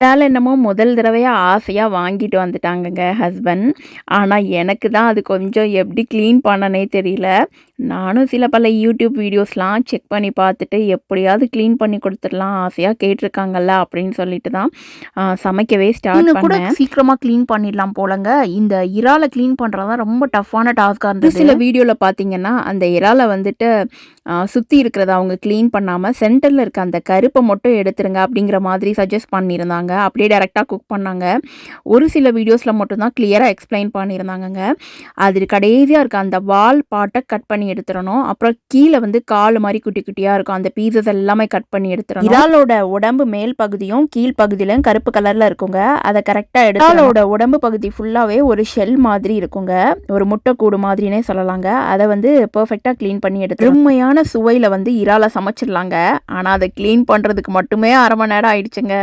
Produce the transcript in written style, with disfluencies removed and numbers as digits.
இறால் என்னமோ முதல் தடவையா ஆசையா வாங்கிட்டு வந்துட்டாங்கங்க ஹஸ்பண்ட். ஆனா, எனக்கு தான் அது கொஞ்சம் எப்படி கிளீன் பண்ணனே தெரியல. நானும் சில பல யூடியூப் வீடியோஸ்லாம் செக் பண்ணி பார்த்துட்டு, எப்படியாவது கிளீன் பண்ணி குடுத்துடலாம், ஆசையா கேட்டுருக்காங்கல்ல அப்படின்னு சொல்லிட்டு தான் சமைக்கவே ஸ்டார்ட் நீங்க கூட பண்ணேன். சீக்கிரமா கிளீன் பண்ணிடலாம் போலங்க. இந்த இறால கிளீன் பண்றது தான் ரொம்ப டஃப்பான டாஸ்க்கா ஒரு இருந்தது. சில வீடியோல பார்த்தீங்கன்னா, அந்த இறால வந்துட்டு சுத்தி இருக்கிறத அவங்க கிளீன் பண்ணாம, சென்டர்ல இருக்க அந்த கருப்ப மட்டும் எடுத்துருங்க அப்படிங்கிற மாதிரி சஜெஸ்ட் பண்ணியிருந்தாங்க. அப்படியே டைரக்ட்டா குக் பண்ணாங்க. ஒரு சில வீடியோஸ்ல மட்டும் தான் கிளியரா எக்ஸ்ப்ளைன் பண்ணியிருந்தாங்கங்க. அது கடைசியா இருக்க அந்த வால் பார்ட்ட கட் பண்ணி எடுத்துறணும். அப்புறம் கீழ வந்து கால் மாரி குட்டி குட்டியா இருக்கும். அந்த பீசஸ் எல்லாமே கட் பண்ணி எடுத்துறணும். இறாலோட உடம்பு மேல் பகுதியும், கீழ் பகுதியிலும் கருப்பு கலர்ல இருக்குங்க. அத கரெக்ட்டா இறாலோட உடம்பு பகுதி ஃபுல்லாவே ஒரு ஷெல் மாதிரி இருக்குங்க. ஒரு முட்டைக்கூடு மாதிரினே சொல்லலாங்க. அத வந்து பெர்ஃபெக்ட்டா கிளீன் பண்ணி எடுத்து அருமையான சுவையில வந்து இறால சமைச்சிடலாங்க. ஆனா, அத கிளீன் பண்றதுக்கு மட்டுமே 1/2 மணி நேரம் ஆயிடுச்சுங்க.